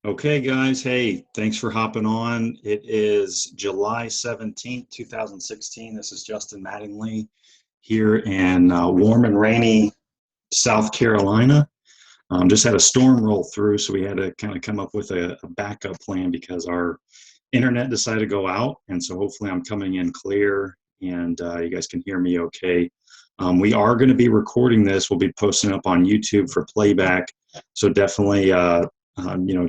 Okay, guys. Hey, thanks for hopping on. It is July 17th, 2016. This is Justin Mattingly here in warm and rainy South Carolina. Just had a storm roll through, so we had to kind of come up with a backup plan because our internet decided to go out. And so hopefully I'm coming in clear and you guys can hear me okay. We are going to be recording this. We'll be posting up on YouTube for playback. So definitely,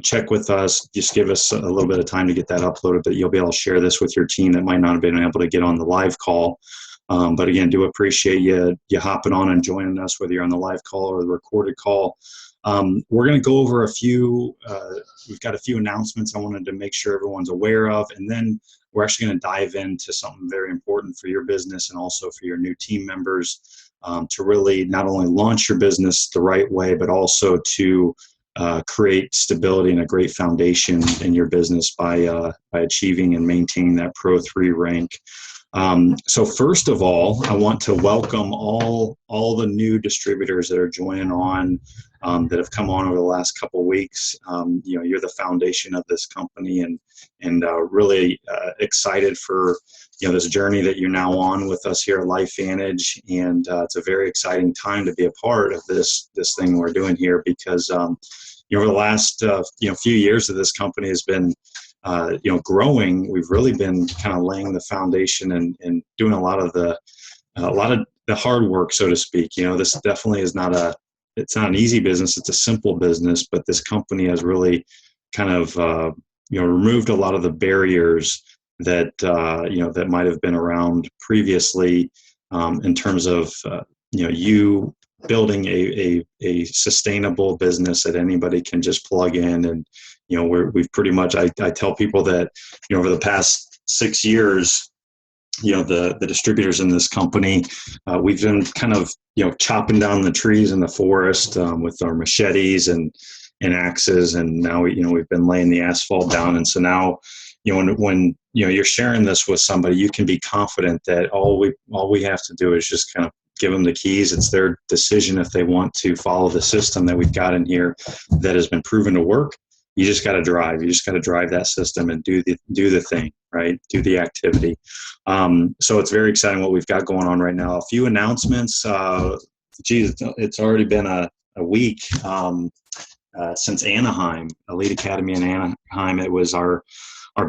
check with us. Just give us a little bit of time to get that uploaded, but you'll be able to share this with your team that might not have been able to get on the live call. But again, do appreciate you hopping on and joining us, whether you're on the live call or the recorded call. We're going to go over we've got a few announcements I wanted to make sure everyone's aware of, and then we're actually going to dive into something very important for your business and also for your new team members to really not only launch your business the right way, but also to create stability and a great foundation in your business by achieving and maintaining that Pro 3 rank. So first of all, I want to welcome all the new distributors that are joining on, that have come on over the last couple of weeks. You're the foundation of this company, and really excited for this journey that you're now on with us here at LifeVantage. And it's a very exciting time to be a part of this thing we're doing here because over the last few years that this company has been growing, we've really been kind of laying the foundation and doing a lot of the hard work, so to speak. This definitely is it's not an easy business. It's a simple business, but this company has really kind of removed a lot of the barriers that that might have been around previously, in terms of you building a sustainable business that anybody can just plug in. And we've pretty much, I tell people that over the past 6 years, the distributors in this company, we've been kind of chopping down the trees in the forest with our machetes and axes, and now we've been laying the asphalt down. And so now when you're sharing this with somebody, you can be confident that all we have to do is just kind of give them the keys. It's their decision if they want to follow the system that we've got in here that has been proven to work. You just got to drive. You just got to drive that system and do the thing, right? Do the activity. So it's very exciting what we've got going on right now. A few announcements. It's already been a week since Anaheim, Elite Academy in Anaheim. It was our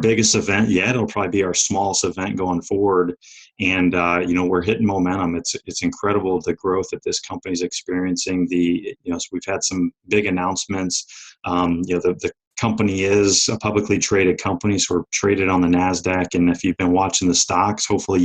biggest event yet. It'll probably be our smallest event going forward. And, we're hitting momentum. It's incredible the growth that this company is experiencing. So we've had some big announcements. The company is a publicly traded company, so we're traded on the NASDAQ. And if you've been watching the stocks, hopefully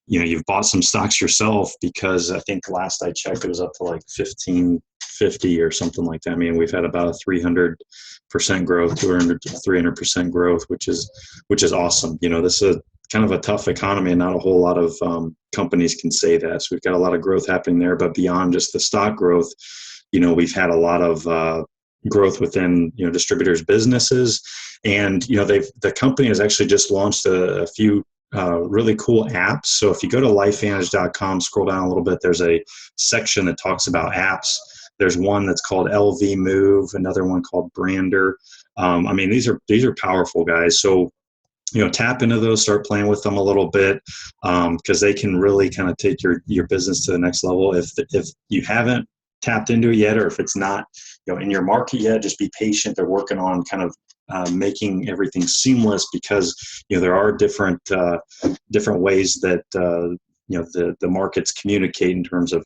you've bought some stocks yourself, because I think last I checked, it was up to like 1550 or something like that. I mean, we've had about a 300% growth, 200 to 300% growth, which is awesome. This is kind of a tough economy, and not a whole lot of companies can say that. So we've got a lot of growth happening there. But beyond just the stock growth, we've had a lot of growth within distributors' businesses. And the company has actually just launched a few really cool apps. So if you go to lifevantage.com, scroll down a little bit, there's a section that talks about apps. There's one that's called LV Move, another one called Brander. These are powerful, guys. So tap into those, start playing with them a little bit, because they can really kind of take your business to the next level. If you haven't tapped into it yet, or if it's not in your market yet, just be patient. They're working on kind of making everything seamless, because there are different ways that the markets communicate in terms of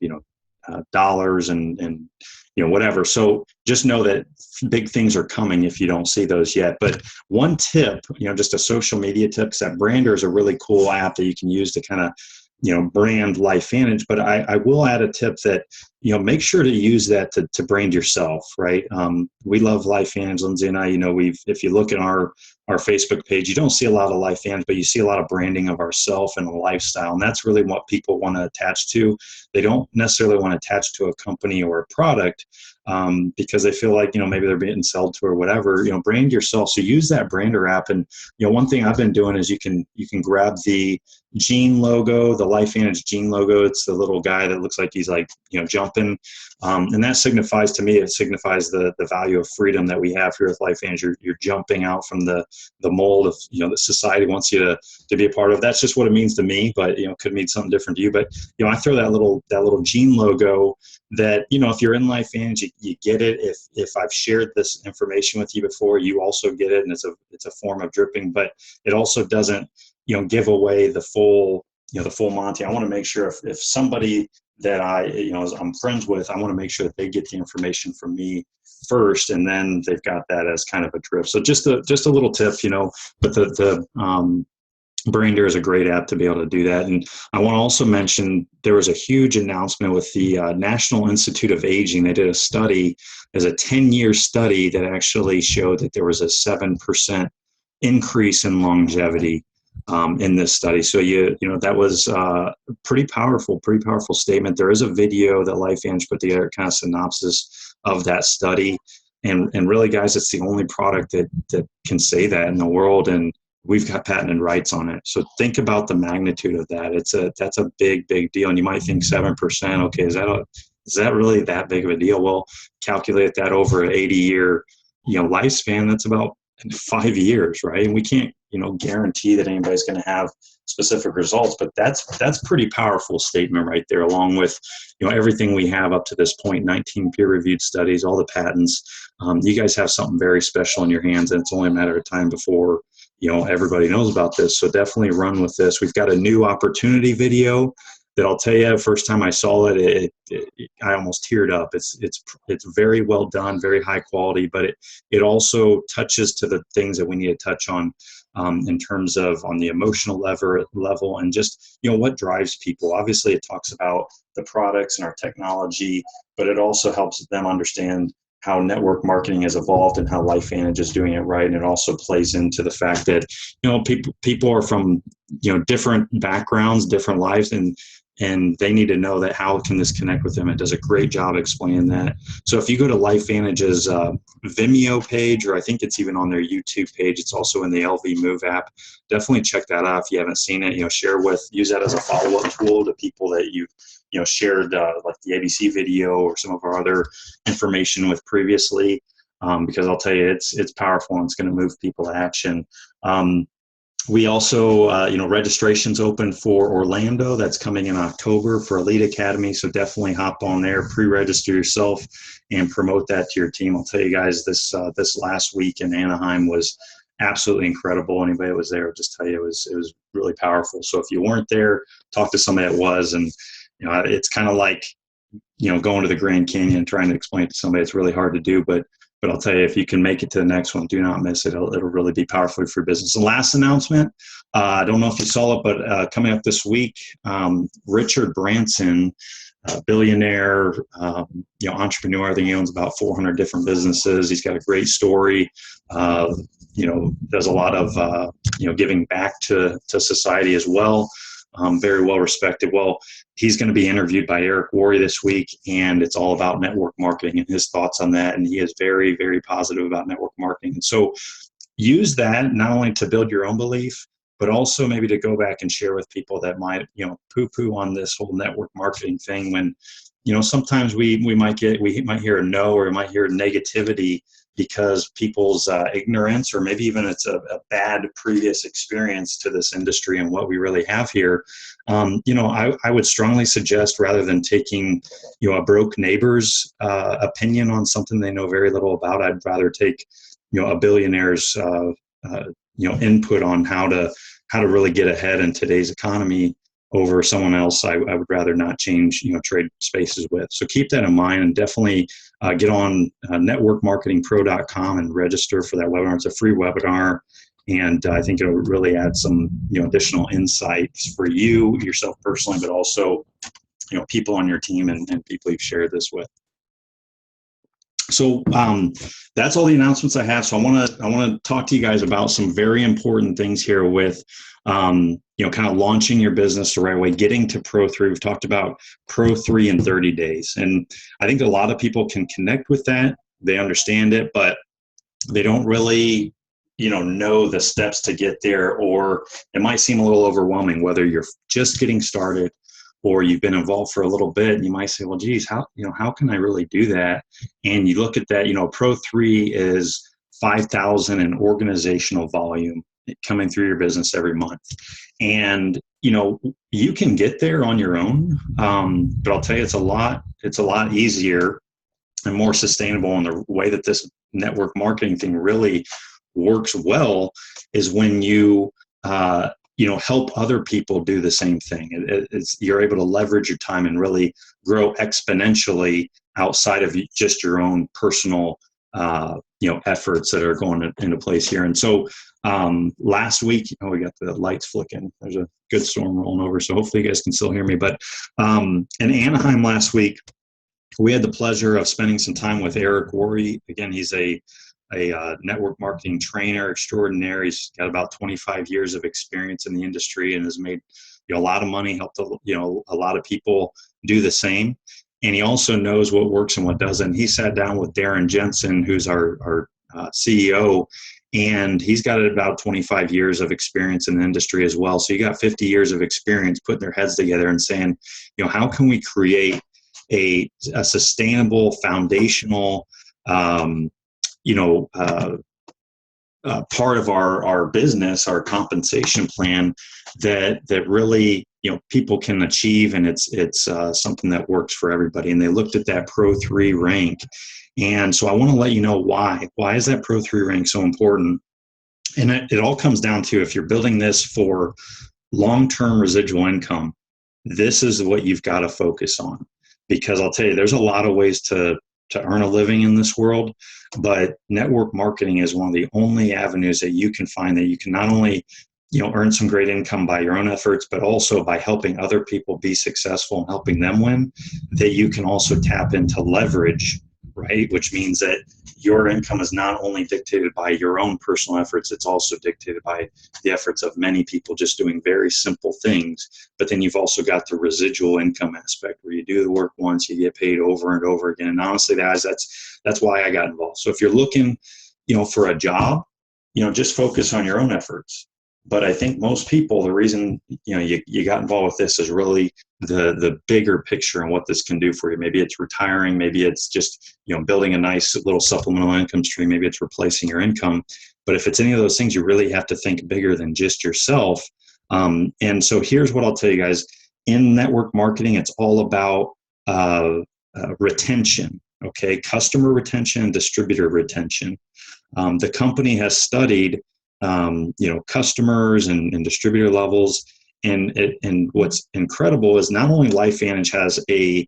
dollars and whatever. So just know that big things are coming if you don't see those yet. But one tip, just a social media tip, because that Brander is a really cool app that you can use to kind of brand LifeVantage. But I will add a tip that make sure to use that to brand yourself, right? We love LifeVantage, Lindsay and I. If you look at our Facebook page, you don't see a lot of LifeVantage, but you see a lot of branding of ourselves and a lifestyle, and that's really what people want to attach to. They don't necessarily want to attach to a company or a product, because they feel like maybe they're being sold to or whatever. Brand yourself. So use that Brander app. And one thing I've been doing is you can grab the gene logo, the LifeVantage gene logo. It's the little guy that looks like he's like, jumping. And that signifies to me, it signifies the value of freedom that we have here with LifeVantage. You're jumping out from the mold of, that society wants you to be a part of. That's just what it means to me, but, could mean something different to you. But, I throw that little gene logo that, if you're in LifeVantage, you get it. If I've shared this information with you before, you also get it. And it's a form of dripping, but it also doesn't, give away the full Monty. I want to make sure if somebody that I'm friends with, I want to make sure that they get the information from me first, and then they've got that as kind of a drip. So just a little tip, but the Brander is a great app to be able to do that. And I want to also mention there was a huge announcement with the National Institute of Aging. They did a study, as a 10-year study that actually showed that there was a 7% increase in longevity in this study. So that was a pretty powerful statement. There is a video that LifeVantage put together, kind of synopsis of that study. And really, guys, it's the only product that can say that in the world. And we've got patented rights on it. So think about the magnitude of that. That's a big deal. And you might think 7%. Okay, is that really that big of a deal? Well, calculate that over an 80-year lifespan. That's about 5 years, right? And we can't guarantee that anybody's going to have specific results, but that's pretty powerful statement right there, along with everything we have up to this point, 19 peer-reviewed studies, all the patents. You guys have something very special in your hands, and it's only a matter of time before everybody knows about this. So definitely run with this. We've got a new opportunity video that I'll tell you, first time I saw it, I almost teared up. It's very well done, very high quality, but it also touches to the things that we need to touch on in terms of on the emotional level and just, what drives people. Obviously, it talks about the products and our technology, but it also helps them understand how network marketing has evolved and how LifeVantage is doing it right. And it also plays into the fact that, people are from, different backgrounds, different lives, and they need to know that how can this connect with them. It does a great job explaining that. So if you go to LifeVantage's Vimeo page, or I think it's even on their YouTube page, it's also in the LV Move app. Definitely check that out if you haven't seen it. Use that as a follow-up tool to people that you've shared like the ABC video or some of our other information with previously, because I'll tell you, it's powerful and it's going to move people to action. We also, registration's open for Orlando. That's coming in October for Elite Academy. So definitely hop on there, pre-register yourself, and promote that to your team. I'll tell you guys, this last week in Anaheim was absolutely incredible. Anybody that was there will just tell you it was really powerful. So if you weren't there, talk to somebody that was. And it's kind of like going to the Grand Canyon and trying to explain it to somebody. It's really hard to do, but I'll tell you, if you can make it to the next one, do not miss it. It'll really be powerful for your business. The last announcement, I don't know if you saw it, but coming up this week, Richard Branson, billionaire, entrepreneur. I think he owns about 400 different businesses. He's got a great story. Does a lot of giving back to society as well. Very well respected. Well, he's going to be interviewed by Eric Worre this week, and it's all about network marketing and his thoughts on that. And he is very, very positive about network marketing. And so use that not only to build your own belief, but also maybe to go back and share with people that might, poo-poo on this whole network marketing thing when, sometimes we might hear a no, or we might hear negativity because people's ignorance, or maybe even it's a bad previous experience to this industry and what we really have here. I would strongly suggest, rather than taking, a broke neighbor's opinion on something they know very little about, I'd rather take, a billionaire's, input on how to really get ahead in today's economy over someone else I would rather not change, trade spaces with. So keep that in mind, and definitely get on networkmarketingpro.com and register for that webinar. It's a free webinar, and I think it'll really add some, additional insights for yourself personally, but also, people on your team and people you've shared this with. So that's all the announcements I have. So I want to talk to you guys about some very important things here with, kind of launching your business the right way, getting to Pro 3. We've talked about Pro 3 in 30 days. And I think a lot of people can connect with that. They understand it, but they don't really, know the steps to get there, or it might seem a little overwhelming, whether you're just getting started or you've been involved for a little bit, and you might say, well, geez, how can I really do that? And you look at that, Pro 3 is 5,000 in organizational volume coming through your business every month. And, you can get there on your own. But I'll tell you, it's a lot easier and more sustainable. And the way that this network marketing thing really works well is when you help other people do the same thing. You're able to leverage your time and really grow exponentially outside of just your own personal efforts that are going into place here. And so last week, we got the lights flicking. There's a good storm rolling over, so hopefully you guys can still hear me. But in Anaheim last week, we had the pleasure of spending some time with Eric Worre. Again, he's a network marketing trainer extraordinaire. He's got about 25 years of experience in the industry and has made a lot of money, helped a lot of people do the same. And he also knows what works and what doesn't. He sat down with Darren Jensen, who's our CEO, and he's got about 25 years of experience in the industry as well. So you got 50 years of experience putting their heads together and saying, how can we create a sustainable, foundational, part of our business, our compensation plan that really people can achieve, and it's something that works for everybody. And they looked at that Pro 3 rank, and so I want to let you know why is that Pro 3 rank so important. And it all comes down to, if you're building this for long-term residual income, this is what you've got to focus on. Because I'll tell you, there's a lot of ways to earn a living in this world, but network marketing is one of the only avenues that you can find that you can not only earn some great income by your own efforts, but also by helping other people be successful and helping them win, that you can also tap into leverage, right? Which means that your income is not only dictated by your own personal efforts, it's also dictated by the efforts of many people just doing very simple things. But then you've also got the residual income aspect, where you do the work once, you get paid over and over again. And honestly, guys, that's why I got involved. So if you're looking, for a job, just focus on your own efforts. But I think most people, the reason you got involved with this is really the bigger picture and what this can do for you. Maybe it's retiring, maybe it's just building a nice little supplemental income stream, maybe it's replacing your income. But if it's any of those things, you really have to think bigger than just yourself. And so here's what I'll tell you guys: in network marketing, it's all about retention. Okay, customer retention and distributor retention. The company has studied customers and distributor levels. And what's incredible is not only LifeVantage has a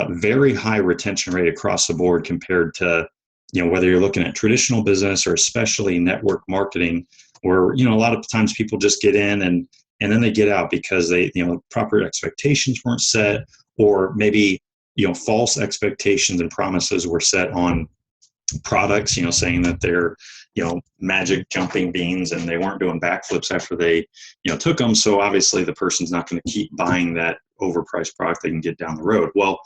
very high retention rate across the board compared to, whether you're looking at traditional business or especially network marketing, where, a lot of times people just get in and then they get out because they, proper expectations weren't set, or maybe, false expectations and promises were set on products, saying that they're, magic jumping beans, and they weren't doing backflips after they, took them. So obviously the person's not going to keep buying that overpriced product they can get down the road. Well,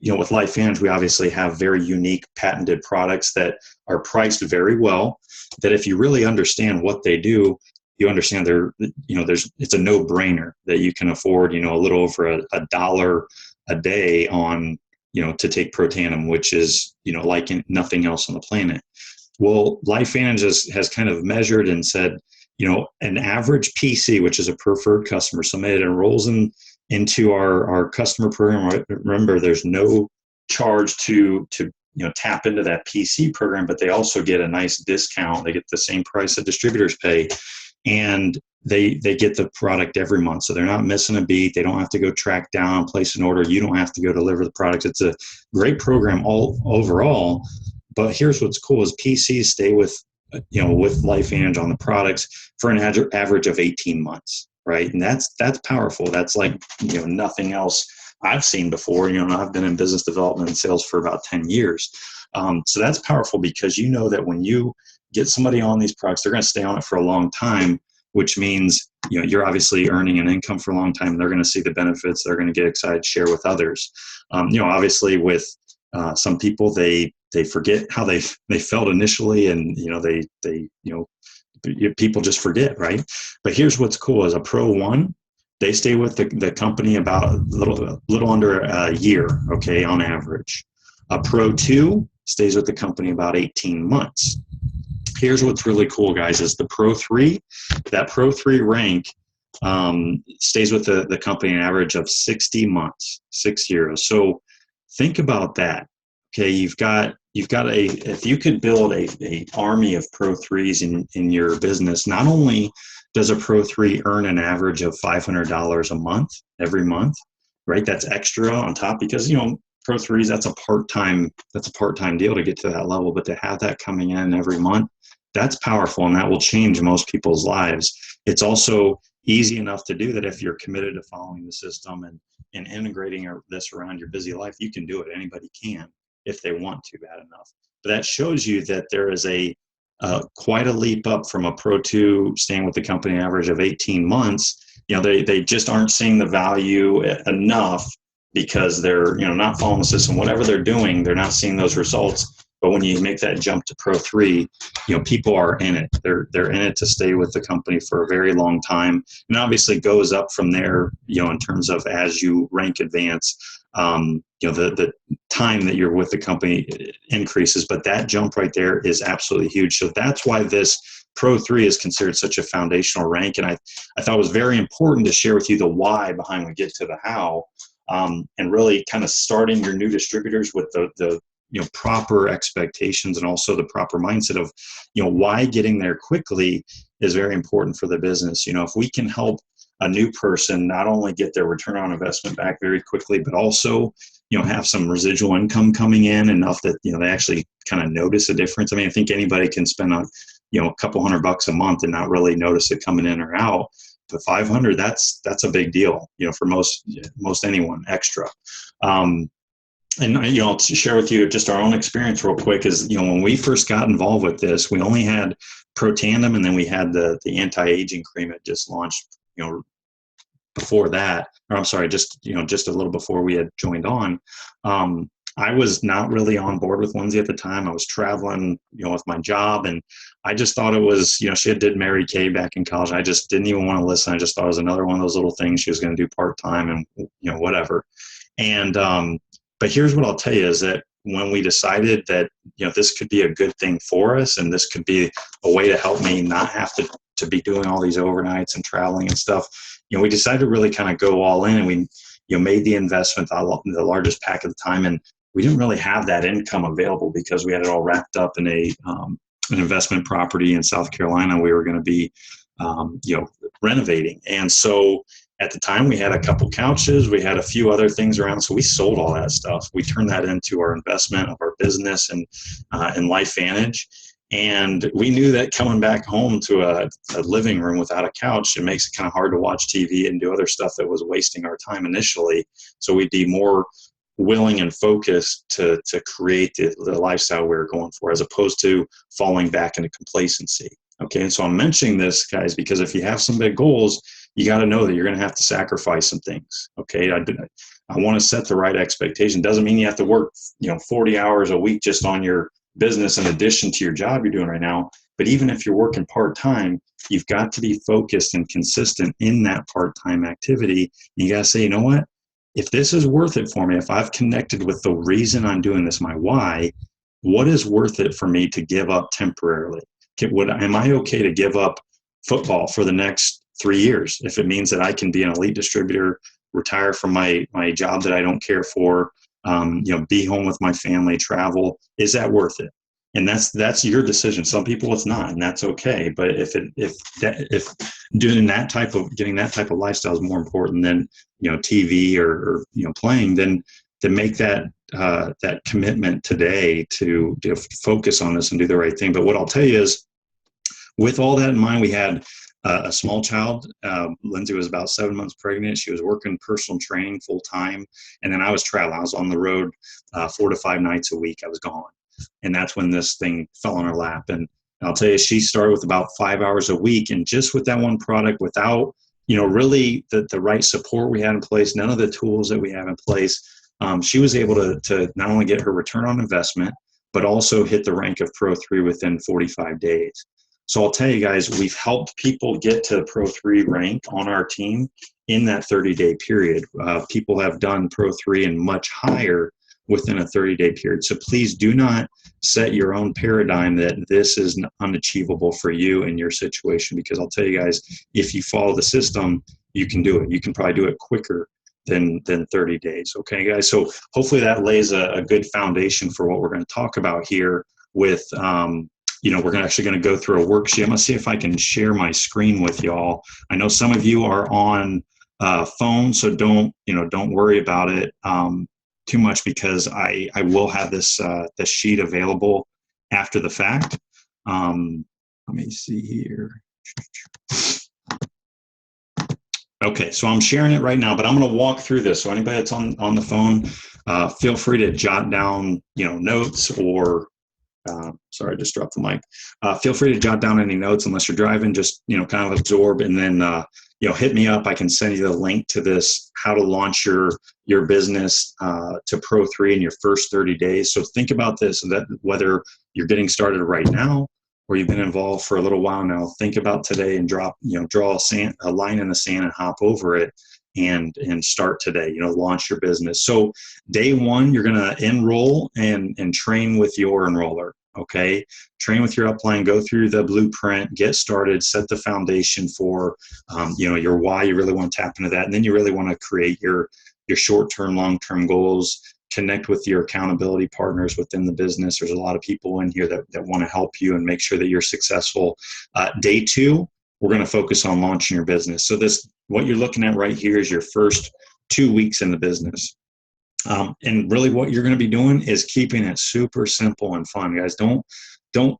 with LifeVantage, we obviously have very unique patented products that are priced very well, that if you really understand what they do, you understand it's a no-brainer that you can afford, a little over a dollar a day on, to take Protandim, which is, like nothing else on the planet. Well, LifeVantage has kind of measured and said, an average PC, which is a preferred customer, somebody that enrolls into our customer program. Remember, there's no charge to tap into that PC program, but they also get a nice discount. They get the same price that distributors pay, and they get the product every month. So they're not missing a beat. They don't have to go track down, place an order. You don't have to go deliver the product. It's a great program overall. But here's what's cool is PCs stay with LifeVantage on the products for an average of 18 months, right? And that's powerful. That's like, nothing else I've seen before. I've been in business development and sales for about 10 years. So that's powerful, because that when you get somebody on these products, they're going to stay on it for a long time, which means, you're obviously earning an income for a long time. They're going to see the benefits. They're going to get excited, share with others. Obviously with some people, they they forget how they felt initially, and people just forget, right? But here's what's cool: is a Pro 1, they stay with the company about a little under a year, okay, on average. A Pro 2 stays with the company about 18 months. Here's what's really cool, guys, is the Pro 3, that Pro 3 rank stays with the company an average of 60 months, 6 years. So think about that. Okay, you've got if you could build a army of Pro 3s in your business, not only does a Pro 3 earn an average of $500 a month, every month, right? That's extra on top, because, Pro 3s, that's a part-time deal to get to that level, but to have that coming in every month, that's powerful, and that will change most people's lives. It's also easy enough to do that if you're committed to following the system and integrating this around your busy life. You can do it. Anybody can, if they want to bad enough. But that shows you that there is quite a leap up from a Pro 2 staying with the company average of 18 months. They just aren't seeing the value enough, because they're not following the system. Whatever they're doing, they're not seeing those results. But when you make that jump to Pro 3, people are in it. They're in it to stay with the company for a very long time, and obviously goes up from there. In terms of as you rank advance, the time that you're with the company increases. But that jump right there is absolutely huge. So that's why this Pro 3 is considered such a foundational rank. And I thought it was very important to share with you the why behind we get to the how, and really kind of starting your new distributors with the proper expectations, and also the proper mindset of, why getting there quickly is very important for the business. If we can help a new person not only get their return on investment back very quickly, but also, have some residual income coming in enough that, they actually kind of notice a difference. I mean, I think anybody can spend a couple $100 a month and not really notice it coming in or out. But 500, that's a big deal, for most anyone extra. And I'll share with you just our own experience real quick. Is when we first got involved with this, we only had Pro Tandem, and then we had the anti-aging cream that just launched before that, or I'm sorry, just a little before we had joined on. I was not really on board with Lindsay at the time. I was traveling, with my job, and I just thought it was, she did Mary Kay back in college. I just didn't even want to listen. I just thought it was another one of those little things she was going to do part-time, and whatever. And but here's what I'll tell you, is that when we decided that, this could be a good thing for us, and this could be a way to help me not have to be doing all these overnights and traveling and stuff, we decided to really kind of go all in, and we, made the investment, the largest pack at the time. And we didn't really have that income available because we had it all wrapped up in an investment property in South Carolina we were going to be, renovating. And so at the time, we had a couple couches, we had a few other things around, so we sold all that stuff. We turned that into our investment of our business and LifeVantage. And we knew that coming back home to a living room without a couch, it makes it kind of hard to watch TV and do other stuff that was wasting our time initially. So we'd be more willing and focused to create the lifestyle we were going for, as opposed to falling back into complacency. Okay, and so I'm mentioning this, guys, because if you have some big goals, you got to know that you're going to have to sacrifice some things. Okay, I want to set the right expectation. Doesn't mean you have to work 40 hours a week just on your business in addition to your job you're doing right now. But even if you're working part-time, you've got to be focused and consistent in that part-time activity. You got to say, you know what? If this is worth it for me, if I've connected with the reason I'm doing this, my why, what is worth it for me to give up temporarily? Am I okay to give up football for the next 3 years if it means that I can be an elite distributor, retire from my job that I don't care for, be home with my family, travel? Is that worth it? And that's your decision. Some people it's not, and that's okay. But if getting that type of lifestyle is more important than TV or playing, then to make that commitment today to focus on this and do the right thing. But what I'll tell you is, with all that in mind, we had a small child. Lindsay was about 7 months pregnant. She was working personal training full time, and then I was traveling. I was on the road 4 to 5 nights a week. I was gone, and that's when this thing fell on her lap. And I'll tell you, she started with about 5 hours a week, and just with that one product, without really the right support we had in place, none of the tools that we have in place, she was able to not only get her return on investment, but also hit the rank of Pro 3 within 45 days. So I'll tell you guys, we've helped people get to Pro 3 rank on our team in that 30-day period. People have done Pro 3 and much higher within a 30-day period. So please do not set your own paradigm that this is unachievable for you in your situation, because I'll tell you guys, if you follow the system, you can do it. You can probably do it quicker than 30 days. Okay, guys? So hopefully that lays a good foundation for what we're going to talk about here with, we're actually going to go through a worksheet. I'm going to see if I can share my screen with y'all. I know some of you are on phone, so don't worry about it too much, because I will have this sheet available after the fact. Let me see here. Okay, so I'm sharing it right now, but I'm going to walk through this. So anybody that's on the phone, feel free to jot down notes, or sorry, I just dropped the mic. Feel free to jot down any notes unless you're driving. Just kind of absorb, and then hit me up. I can send you the link to this, how to launch your business to Pro 3 in your first 30 days. So think about this, that whether you're getting started right now or you've been involved for a little while now, think about today and draw a line in the sand and hop over it and start today. Launch your business. So day one, you're going to enroll and train with your enroller. Okay, train with your upline, go through the blueprint, get started, set the foundation for your why. You really want to tap into that, and then you really want to create your short-term, long-term goals. Connect with your accountability partners within the business. There's a lot of people in here that want to help you and make sure that you're successful. Day two, we're going to focus on launching your business. So what you're looking at right here is your first 2 weeks in the business. And really what you're going to be doing is keeping it super simple and fun, guys. Don't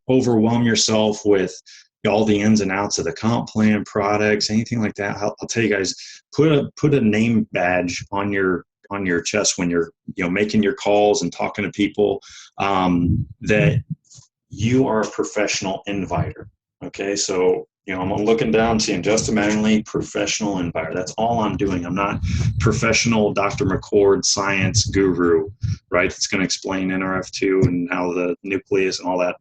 overwhelm yourself with all the ins and outs of the comp plan, products, anything like that. I'll tell you guys, put a name badge on your chest when you're making your calls and talking to people, that you are a professional inviter. Okay, so I'm looking down, seeing Justin Mattingly, professional inviter. That's all I'm doing. I'm not professional Dr. McCord science guru, right? It's going to explain NRF2 and how the nucleus and all that.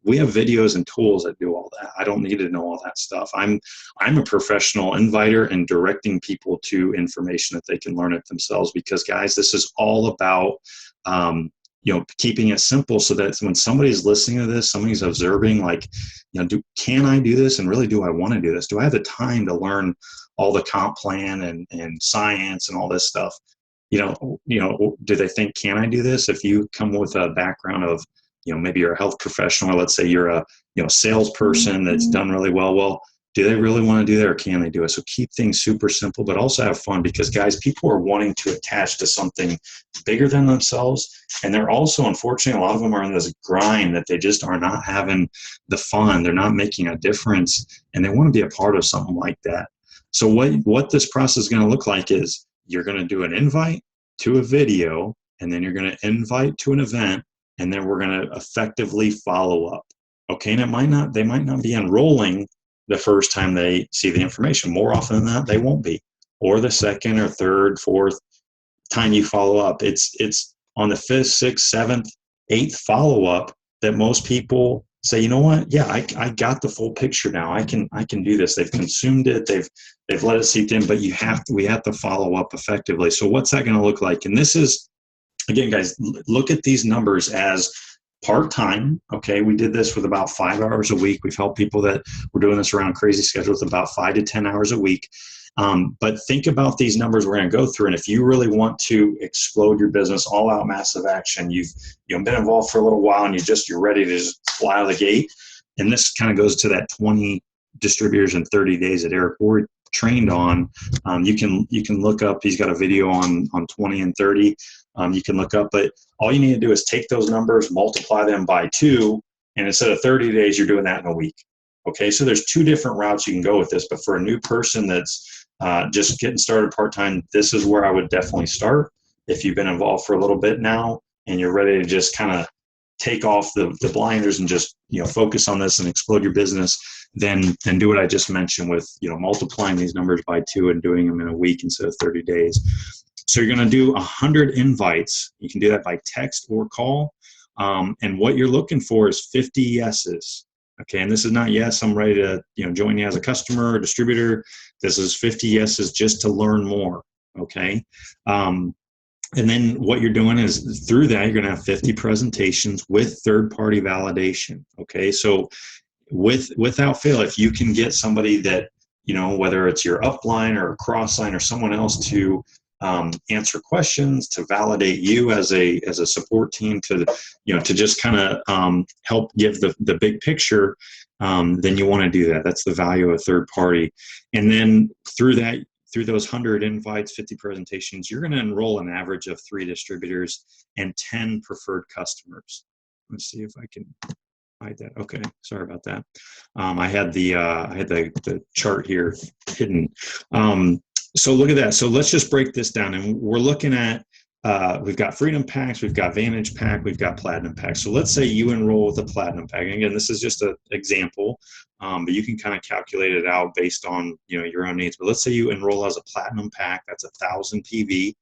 We have videos and tools that do all that. I don't need to know all that stuff. I'm a professional inviter and directing people to information that they can learn it themselves, because guys, this is all about keeping it simple, so that when somebody's listening to this, somebody's observing, like, can I do this? And really, do I want to do this? Do I have the time to learn all the comp plan and science and all this stuff? Do they think, can I do this? If you come with a background of, maybe you're a health professional, or let's say you're a, salesperson that's done really well, do they really want to do that, or can they do it? So keep things super simple, but also have fun, because guys, people are wanting to attach to something bigger than themselves. And they're also, unfortunately, a lot of them are in this grind that they just are not having the fun. They're not making a difference, and they want to be a part of something like that. So what this process is going to look like is you're going to do an invite to a video, and then you're going to invite to an event, and then we're going to effectively follow up. Okay. And they might not be enrolling the first time they see the information. More often than not, they won't be. Or the second or third, fourth time you follow up. It's on the 5th, 6th, 7th, 8th follow-up that most people say, you know what? Yeah, I got the full picture now. I can do this. They've consumed it. They've let it seep in, but we have to follow up effectively. So what's that going to look like? And this is, again, guys, look at these numbers as part-time. Okay, we did this with about 5 hours a week. We've helped people that were doing this around crazy schedules about 5 to 10 hours a week. But think about these numbers we're going to go through. And if you really want to explode your business, all out massive action, you've been involved for a little while and you're ready to just fly out of the gate. And this kind of goes to that 20 distributors in 30 days that Eric Ward trained on. You can look up, he's got a video on 20 and 30. You can look up, but all you need to do is take those numbers, multiply them by 2, and instead of 30 days, you're doing that in a week. Okay, so there's 2 different routes you can go with this, but for a new person that's just getting started part-time, this is where I would definitely start. If you've been involved for a little bit now and you're ready to just kind of take off the blinders and just focus on this and explode your business, then do what I just mentioned with multiplying these numbers by 2 and doing them in a week instead of 30 days. So you're going to do 100 invites. You can do that by text or call. And what you're looking for is 50 yeses. Okay, and this is not yes, I'm ready to join you as a customer or distributor. This is 50 yeses just to learn more. Okay, and then what you're doing is through that you're going to have 50 presentations with third-party validation. Okay, so without fail, if you can get somebody that whether it's your upline or a crossline or someone else to answer questions, to validate you as a support team, to just kind of help give the big picture, then you want to do that. That's the value of a third party. And then through those 100 invites, 50 presentations, you're going to enroll an average of 3 distributors and 10 preferred customers. Let's see if I can hide that. Okay, sorry about that. I had the chart here hidden. So look at that. So let's just break this down, and we're looking at we've got Freedom Packs, we've got Vantage Pack, we've got Platinum Pack. So let's say you enroll with a Platinum Pack. And again, this is just an example, but you can kind of calculate it out based on your own needs. But let's say you enroll as a Platinum Pack, that's 1,000 PV,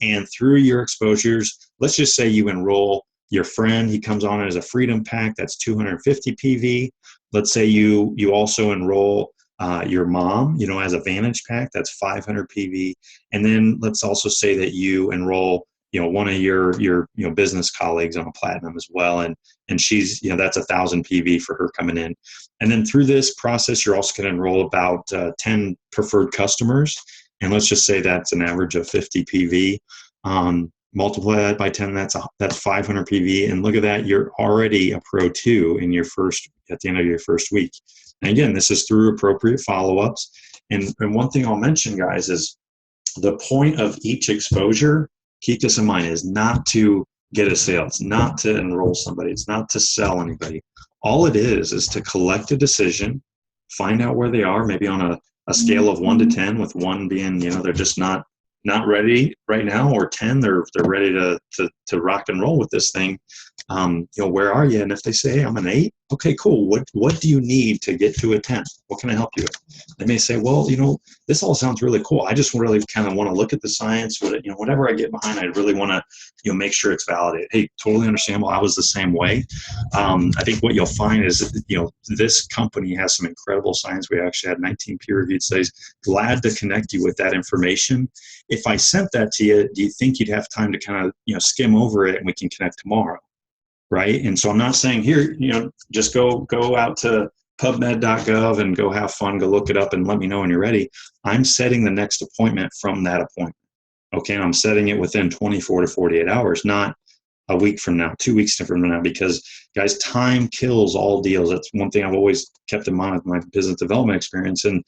and through your exposures, let's just say you enroll your friend, he comes on as a Freedom Pack, that's 250 PV. Let's say you also enroll your mom, as a Vantage Pack, that's 500 PV. And then let's also say that you enroll, one of your business colleagues on a Platinum as well, and she's, that's 1,000 PV for her coming in. And then through this process, you're also going to enroll about 10 preferred customers, and let's just say that's an average of 50 PV. Multiply that by 10, that's 500 PV, and look at that, you're already a Pro 2 at the end of your first week. And again, this is through appropriate follow-ups. And one thing I'll mention, guys, is the point of each exposure, keep this in mind, is not to get a sale. It's not to enroll somebody. It's not to sell anybody. All it is to collect a decision, find out where they are, maybe on a scale of 1 to 10, with 1 being, they're just not ready right now, or 10, they're ready to rock and roll with this thing. Where are you? And if they say, hey, I'm an 8, okay, cool. What do you need to get to a 10? What can I help you with? They may say, well, this all sounds really cool. I just really kind of want to look at the science. Whatever I get behind, I really want to, make sure it's validated. Hey, totally understandable. I was the same way. I think what you'll find is, this company has some incredible science. We actually had 19 peer-reviewed studies. Glad to connect you with that information. If I sent that to you, do you think you'd have time to kind of, skim over it and we can connect tomorrow? Right. And so I'm not saying here, just go out to pubmed.gov and go have fun, go look it up and let me know when you're ready. I'm setting the next appointment from that appointment. Okay. And I'm setting it within 24 to 48 hours, not a week from now, 2 weeks from now, because guys, time kills all deals. That's one thing I've always kept in mind with my business development experience. And,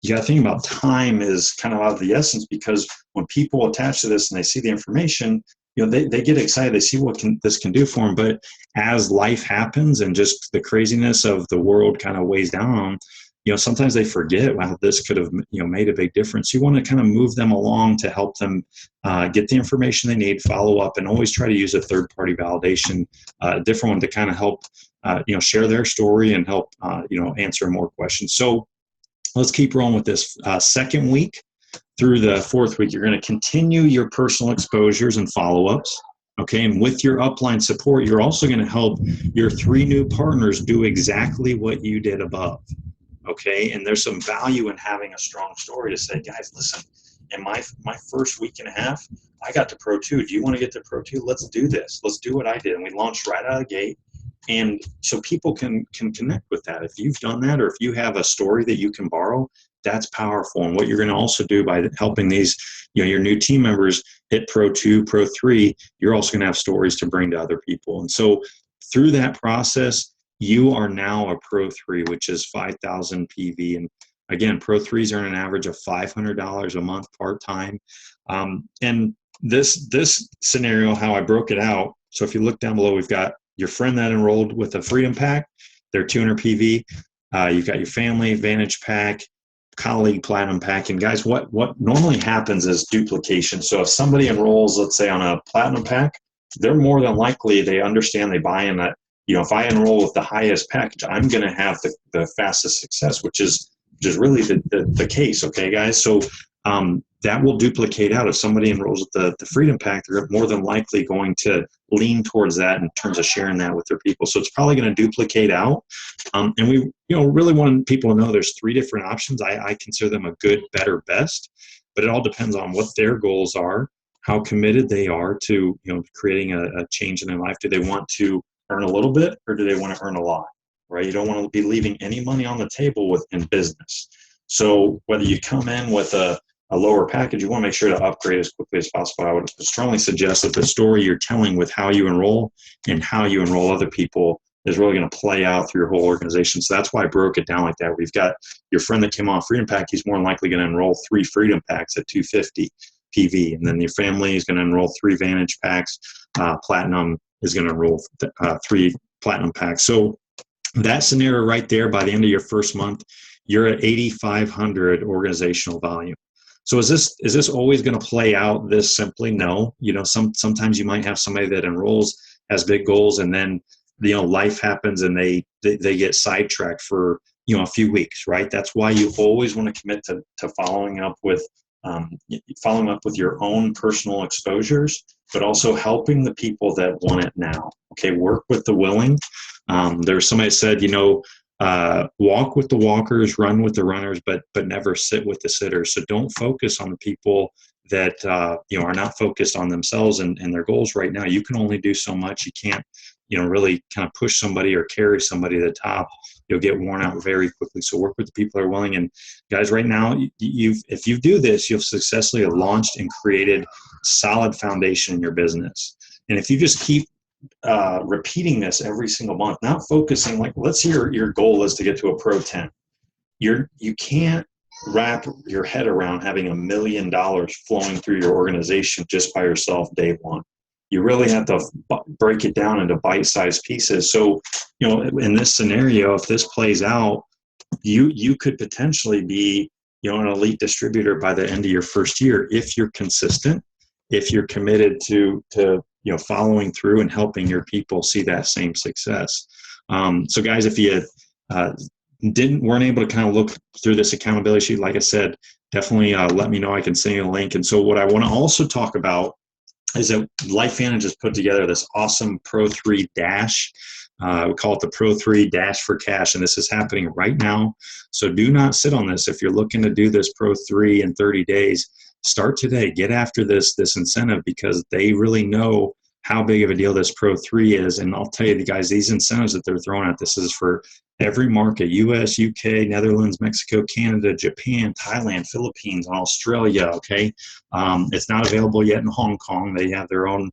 you got to think about time is kind of out of the essence, because when people attach to this and they see the information, they get excited. They see what this can do for them. But as life happens and just the craziness of the world kind of weighs down on them, sometimes they forget, wow, this could have, made a big difference. You want to kind of move them along to help them get the information they need, follow up, and always try to use a third-party validation, a different one to kind of help, share their story and help, answer more questions. So let's keep rolling with this. Second week through the 4th week, you're going to continue your personal exposures and follow-ups. Okay, and with your upline support, you're also going to help your 3 new partners do exactly what you did above. Okay, and there's some value in having a strong story to say, guys, listen, in my first week and a half, I got to Pro 2. Do you want to get to Pro 2? Let's do this. Let's do what I did. And we launched right out of the gate. And so people can connect with that. If you've done that, or if you have a story that you can borrow, that's powerful. And what you're going to also do by helping these, your new team members hit Pro 2, Pro 3, you're also going to have stories to bring to other people. And so through that process, you are now a Pro 3, which is 5,000 PV. And again, Pro 3s earn an average of $500 a month part-time. And this scenario, how I broke it out, so if you look down below, we've got your friend that enrolled with a Freedom Pack, they're 200 PV. You've got your family Vantage Pack, colleague Platinum Pack. And guys, what normally happens is duplication. So if somebody enrolls, let's say on a Platinum Pack, they're more than likely, they understand, they buy in that, if I enroll with the highest package, I'm going to have the fastest success, which is really the case. Okay, guys. So that will duplicate out. If somebody enrolls with the Freedom Pack, they're more than likely going to lean towards that in terms of sharing that with their people. So it's probably going to duplicate out. And we, really want people to know there's 3 different options. I consider them a good, better, best, but it all depends on what their goals are, how committed they are to, creating a change in their life. Do they want to earn a little bit, or do they want to earn a lot, right? You don't want to be leaving any money on the table in business. So whether you come in with a lower package, you want to make sure to upgrade as quickly as possible. I would strongly suggest that the story you're telling with how you enroll and how you enroll other people is really going to play out through your whole organization. So that's why I broke it down like that. We've got your friend that came on Freedom Pack. He's more than likely going to enroll 3 Freedom Packs at $250 PV. And then your family is going to enroll 3 Vantage Packs. Platinum is going to enroll 3 Platinum Packs. So that scenario right there, by the end of your first month, you're at 8,500 organizational volume. So is this always going to play out this simply? No. Sometimes you might have somebody that enrolls, has big goals, and then life happens and they get sidetracked for a few weeks, right? That's why you always want to commit to following up with your own personal exposures, but also helping the people that want it now. Okay, work with the willing. There's somebody said, walk with the walkers, run with the runners, but never sit with the sitters. So don't focus on the people that are not focused on themselves and their goals right now. You can only do so much. You can't really kind of push somebody or carry somebody to the top. You'll get worn out very quickly. So work with the people that are willing. And guys, right now, if you do this, you'll successfully have launched and created solid foundation in your business. And if you just keep repeating this every single month, not focusing, like, let's say your goal is to get to a Pro 10. You can't wrap your head around having $1 million flowing through your organization just by yourself day one. You really have to break it down into bite-sized pieces. So, in this scenario, if this plays out, you could potentially be, an elite distributor by the end of your first year if you're consistent, if you're committed to following through and helping your people see that same success. So guys, if you weren't able to kind of look through this accountability sheet, like I said, definitely let me know. I can send you a link. And so what I want to also talk about is that LifeVantage has put together this awesome Pro 3 Dash. We call it the Pro 3 Dash for Cash, and this is happening right now. So do not sit on this. If you're looking to do this Pro 3 in 30 days, start today. Get after this incentive, because they really know how big of a deal this Pro 3 is. And I'll tell you, guys, these incentives that they're throwing at this is for every market: US, UK, Netherlands, Mexico, Canada, Japan, Thailand, Philippines, and Australia. Okay. It's not available yet in Hong Kong. They have their own,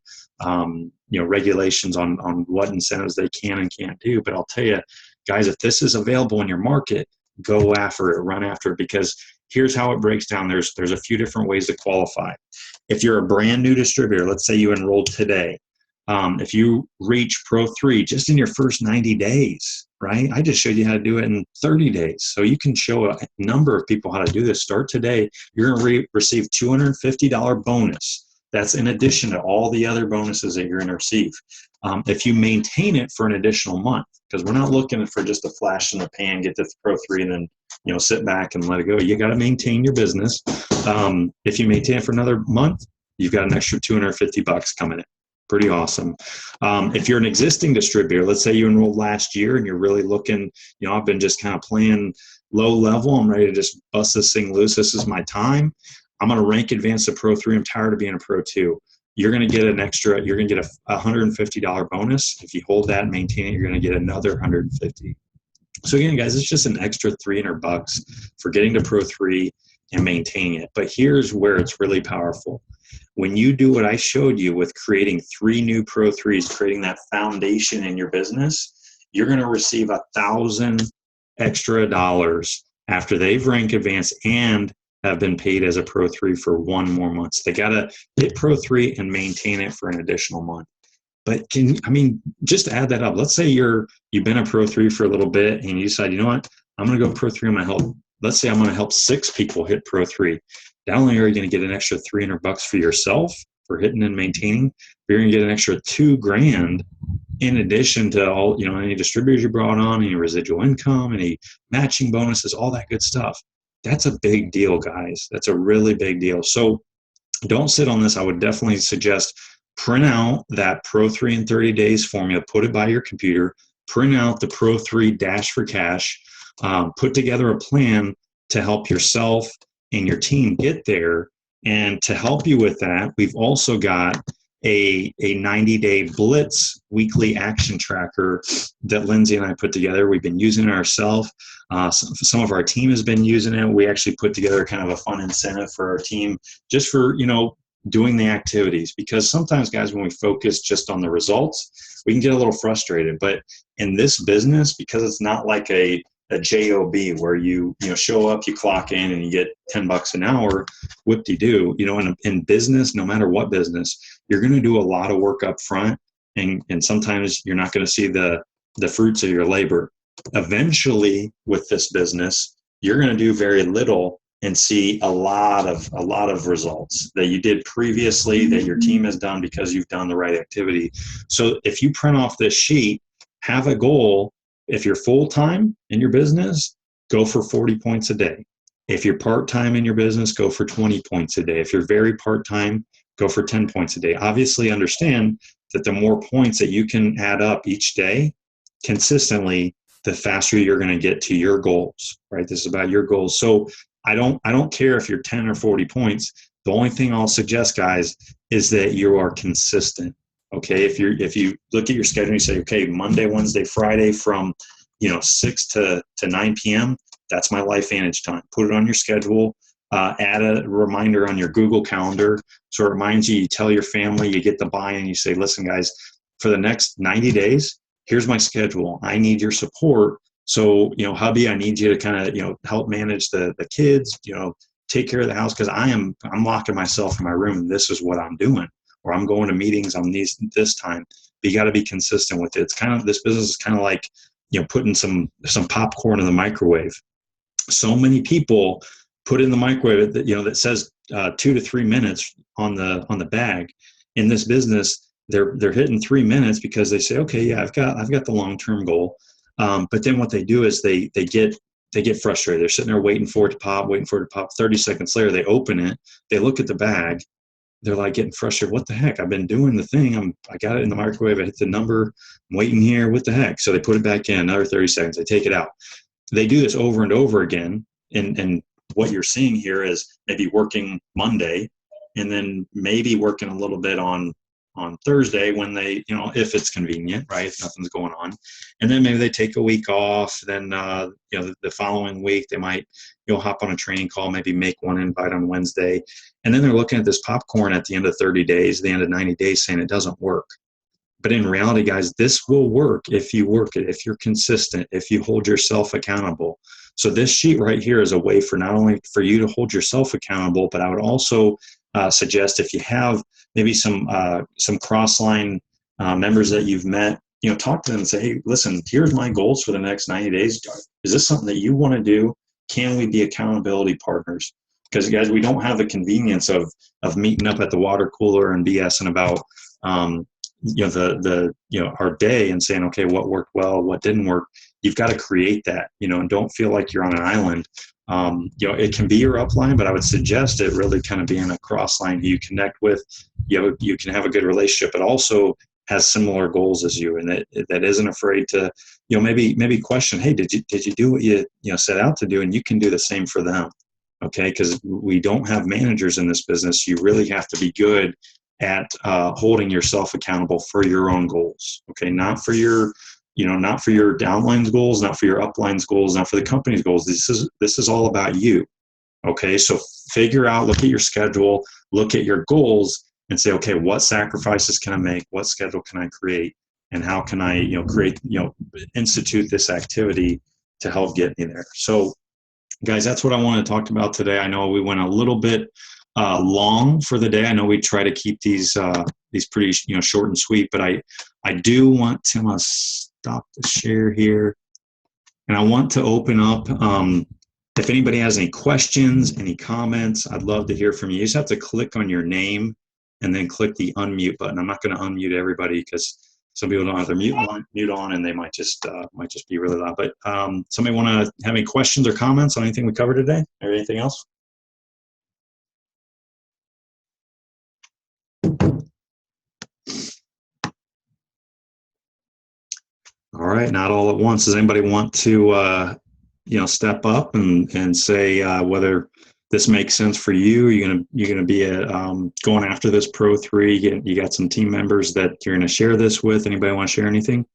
regulations on what incentives they can and can't do. But I'll tell you, guys, if this is available in your market, go after it, run after it, because here's how it breaks down. There's a few different ways to qualify. If you're a brand new distributor, let's say you enrolled today, if you reach Pro 3 just in your first 90 days, right? I just showed you how to do it in 30 days. So you can show a number of people how to do this. Start today. You're going to receive $250 bonus. That's in addition to all the other bonuses that you're going to receive. If you maintain it for an additional month, because we're not looking for just a flash in the pan, get to Pro 3 and then sit back and let it go. You got to maintain your business. If you maintain it for another month, you've got an extra $250 coming in. Pretty awesome. If you're an existing distributor, let's say you enrolled last year and you're really looking, I've been just kind of playing low level. I'm ready to just bust this thing loose. This is my time. I'm going to rank advance to Pro 3. I'm tired of being a Pro 2. You're going to get you're going to get a $150 bonus. If you hold that and maintain it, you're going to get another $150. So again, guys, it's just an extra $300 for getting to Pro 3 and maintaining it. But here's where it's really powerful. When you do what I showed you with creating 3 new Pro 3s, creating that foundation in your business, you're going to receive $1,000 extra after they've rank advanced and have been paid as a Pro 3 for 1 more month. So they got to hit Pro 3 and maintain it for an additional month. But just add that up. Let's say you've been a Pro 3 for a little bit and you decide, you know what, I'm going to go Pro 3. I'm going to help. Let's say I'm going to help 6 people hit Pro 3. Not only are you going to get an extra $300 for yourself for hitting and maintaining, but you're going to get an extra $2,000 in addition to all, any distributors you brought on, any residual income, any matching bonuses, all that good stuff. That's a big deal, guys. That's a really big deal. So don't sit on this. I would definitely suggest print out that Pro 3 in 30 days formula, put it by your computer, print out the Pro 3 Dash for Cash, put together a plan to help yourself and your team get there. And to help you with that, we've also got a 90-day Blitz weekly action tracker that Lindsay and I put together. We've been using it ourselves. Some of our team has been using it. We actually put together kind of a fun incentive for our team just for, doing the activities, because sometimes, guys, when we focus just on the results, we can get a little frustrated. But in this business, because it's not like a job where you show up, you clock in, and you get $10 an hour, whoop-de-doo. In business, no matter what business, you're going to do a lot of work up front, and sometimes you're not going to see the fruits of your labor. Eventually, with this business, you're going to do very little and see a lot of results that you did previously, that your team has done because you've done the right activity. So if you print off this sheet, have a goal. If you're full-time in your business, go for 40 points a day. If you're part-time in your business, go for 20 points a day. If you're very part-time, go for 10 points a day. Obviously, understand that the more points that you can add up each day consistently, the faster you're going to get to your goals, right? This is about your goals. So I don't care if you're 10 or 40 points. The only thing I'll suggest, guys, is that you are consistent. Okay, if you look at your schedule and you say, okay, Monday, Wednesday, Friday from 6 to 9 p.m., that's my LifeVantage time. Put it on your schedule. Add a reminder on your Google Calendar so it reminds you. You tell your family, you get the buy-in. You say, listen, guys, for the next 90 days, here's my schedule. I need your support. So, hubby, I need you to kind of, help manage the kids, take care of the house, because I'm locking myself in my room. And this is what I'm doing, or I'm going to meetings on this time. But you got to be consistent with it. It's kind of, this business is kind of like, putting some popcorn in the microwave. So many people put in the microwave that, that says 2 to 3 minutes on the bag. In this business, they're hitting 3 minutes because they say, okay, yeah, I've got the long-term goal. But then what they do is they get frustrated. They're sitting there waiting for it to pop. 30 seconds later, they open it. They look at the bag. They're like getting frustrated. What the heck? I've been doing the thing. I got it in the microwave. I hit the number. I'm waiting here. What the heck? So they put it back in. Another 30 seconds. They take it out. They do this over and over again. And what you're seeing here is maybe working Monday, and then maybe working a little bit on Thursday when they, if it's convenient, right? If nothing's going on. And then maybe they take a week off. Then, the following week they might, hop on a training call, maybe make one invite on Wednesday. And then they're looking at this popcorn at the end of 30 days, the end of 90 days, saying it doesn't work. But in reality, guys, this will work if you work it, if you're consistent, if you hold yourself accountable. So this sheet right here is a way for not only for you to hold yourself accountable, but I would also suggest, if you have maybe some cross-line members that you've met, talk to them and say, hey, listen, here's my goals for the next 90 days. Is this something that you want to do? Can we be accountability partners? Because, guys, we don't have the convenience of meeting up at the water cooler and BSing about our day and saying, okay, what worked well, what didn't work. You've got to create that, and don't feel like you're on an island. It can be your upline, but I would suggest it really kind of being a cross line who you connect with. You can have a good relationship, but also has similar goals as you, and that isn't afraid to, maybe question, hey, did you do what you set out to do? And you can do the same for them. Okay. Because we don't have managers in this business. You really have to be good at holding yourself accountable for your own goals. Okay. Not for your downline's goals, not for your upline's goals, not for the company's goals. This is all about you. Okay. So figure out, look at your schedule, look at your goals, and say, okay, what sacrifices can I make? What schedule can I create? And how can I, institute this activity to help get me there? So guys, that's what I want to talk about today. I know we went a little bit long for the day. I know we try to keep these pretty short and sweet, but I do want to stop the share here, and I want to open up. If anybody has any questions, any comments, I'd love to hear from you. You just have to click on your name and then click the unmute button. I'm not going to unmute everybody because some people don't have their mute on, and they might just be really loud. But somebody want to have any questions or comments on anything we covered today, or anything else? All right, not all at once. Does anybody want to step up and say whether this makes sense for you? You're gonna be going after this Pro 3. You got some team members that you're gonna share this with. Anybody want to share anything?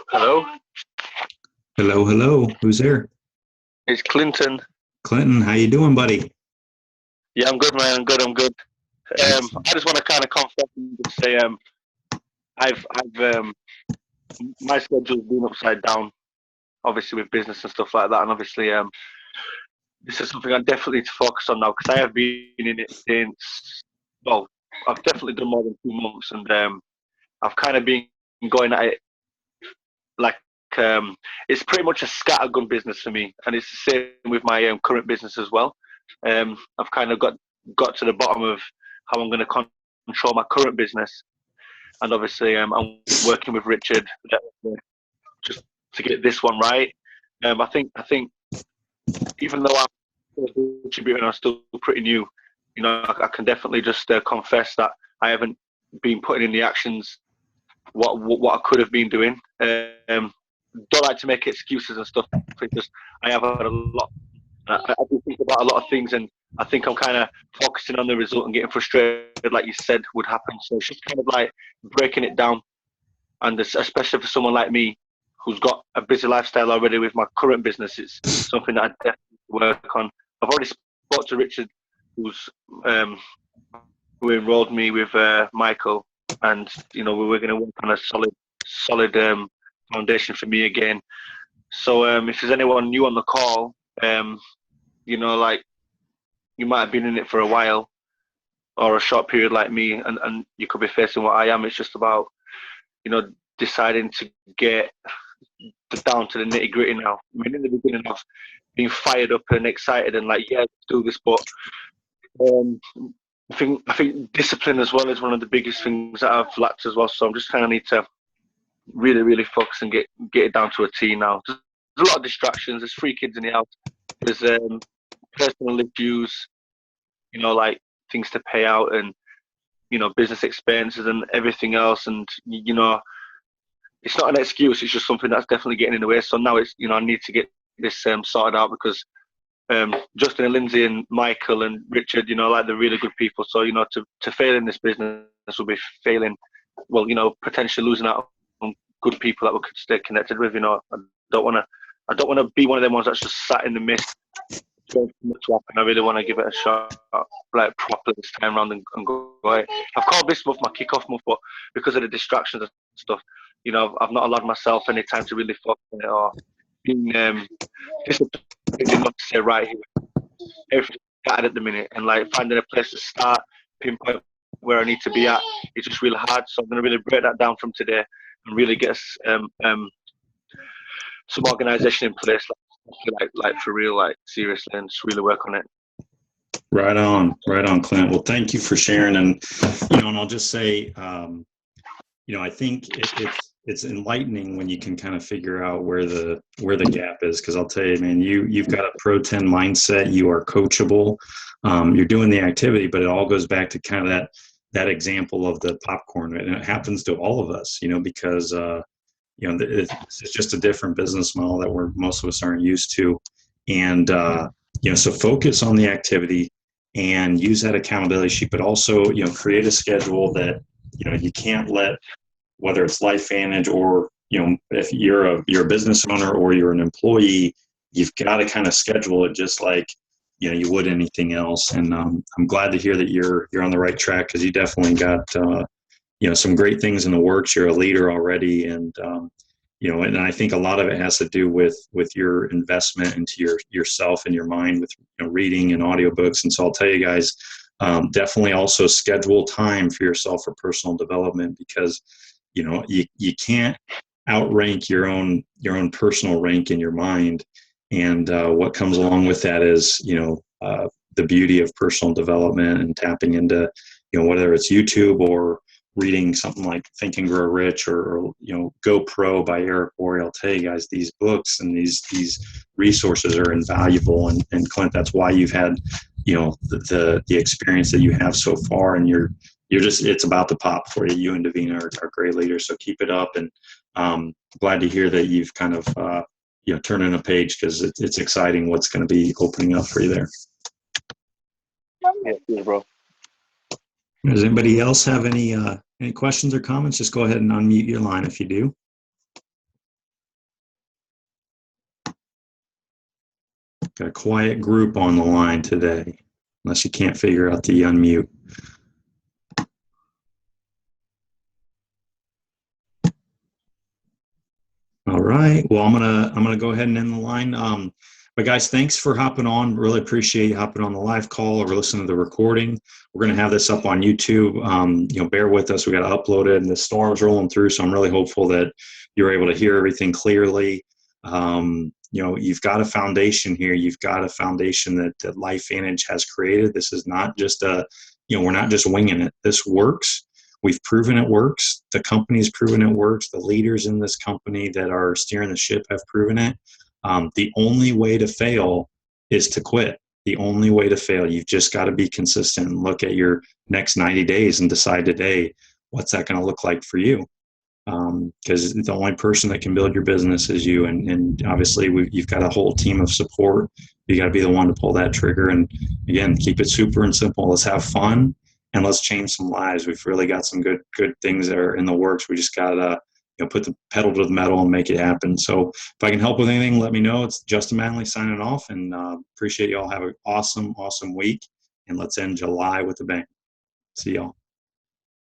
Hello. Hello. Who's there? It's Clinton. Clinton, how you doing, buddy? Yeah, I'm good, man. I'm good. I just want to kind of confess and just say, I've my schedule's been upside down, obviously with business and stuff like that, and obviously, this is something I definitely need to focus on now because I have been in it since, well, I've definitely done more than 2 months, and I've kind of been going at it like, it's pretty much a scattergun business for me, and it's the same with my current business as well. I've kind of got to the bottom of how I'm going to control my current business, and obviously I'm working with Richard just to get this one right. I think even though I'm contributing, I'm still pretty new. I can definitely just confess that I haven't been putting in the actions what I could have been doing. Don't like to make excuses and stuff because I have had a lot. I do think about a lot of things, and I think I'm kind of focusing on the result and getting frustrated, like you said, would happen. So it's just kind of like breaking it down, and especially for someone like me who's got a busy lifestyle already with my current business, it's something that I definitely work on. I've already spoke to Richard, who enrolled me with Michael, and we're going to work on a solid foundation for me again. So if there's anyone new on the call, like you might have been in it for a while or a short period like me, and you could be facing what I am. It's just about deciding to get down to the nitty gritty now. I mean, in the beginning of being fired up and excited and like, yeah, let's do this, but I think discipline as well is one of the biggest things that I've lacked as well. So I'm just kind of need to really, really focus and get it down to a T now. There's a lot of distractions. There's 3 kids in the house. There's personal issues, like things to pay out and business expenses and everything else. And it's not an excuse. It's just something that's definitely getting in the way. So now it's I need to get this sorted out because Justin and Lindsay and Michael and Richard, like they're really good people. So to fail in this business will be failing. Well, potentially losing out on good people that we could stay connected with. I don't want to be one of them ones that's just sat in the mist. I really want to give it a shot, like properly this time around and go right. I've called this month my kickoff month, but because of the distractions and stuff, I've not allowed myself any time to really focus on it or being disciplined enough to say right here. Everything's scattered at the minute, and like finding a place to start, pinpoint where I need to be at, it's just really hard. So I'm going to really break that down from today and really get some organisation in place, like for real, like seriously, and just really work on it. Right on, Clint. Well, thank you for sharing, and and I'll just say, I think it's enlightening when you can kind of figure out where the gap is. Because I'll tell you, man, you've got a Pro 10 mindset. You are coachable. You're doing the activity, but it all goes back to kind of that example of the popcorn, and it happens to all of us, because it's just a different business model that most of us aren't used to, and so focus on the activity and use that accountability sheet, but also create a schedule that you can't let, whether it's LifeVantage or if you're a business owner or you're an employee, you've got to kind of schedule it just like you would anything else. And I'm glad to hear that you're on the right track, because you definitely got some great things in the works. You're a leader already, and and I think a lot of it has to do with your investment into yourself and your mind with reading and audiobooks. And so I'll tell you guys, definitely also schedule time for yourself for personal development, because you can't outrank your own personal rank in your mind. And what comes along with that is, the beauty of personal development and tapping into, whether it's YouTube or reading something like Think and Grow Rich, or Go Pro by Eric Worre. I'll tell you guys, these books and these resources are invaluable. And Clint, that's why you've had, the experience that you have so far, and you're just, it's about to pop for you. You and Davina are great leaders, so keep it up. And glad to hear that you've kind of turning a page, because it's exciting what's going to be opening up for you there. Yeah, bro. Does anybody else have any questions or comments? Just go ahead and unmute your line if you do. Got a quiet group on the line today, unless you can't figure out the unmute. All right. Well, I'm gonna go ahead and end the line. But guys, thanks for hopping on. Really appreciate you hopping on the live call or listening to the recording. We're gonna have this up on YouTube. Bear with us. We got to upload it, and the storm's rolling through. So I'm really hopeful that you're able to hear everything clearly. You've got a foundation here. You've got a foundation that LifeVantage has created. This is not just we're not just winging it. This works. We've proven it works. The company's proven it works. The leaders in this company that are steering the ship have proven it. The only way to fail is to quit. The only way to fail. You've just got to be consistent and look at your next 90 days and decide today, what's that going to look like for you? Because the only person that can build your business is you. And obviously you've got a whole team of support. You got to be the one to pull that trigger. And again, keep it super and simple. Let's have fun. And let's change some lives. We've really got some good things that are in the works. We just got to put the pedal to the metal and make it happen. So if I can help with anything, let me know. It's Justin Mattingly signing off, and appreciate you all. Have an awesome week, and let's end July with a bang. See y'all.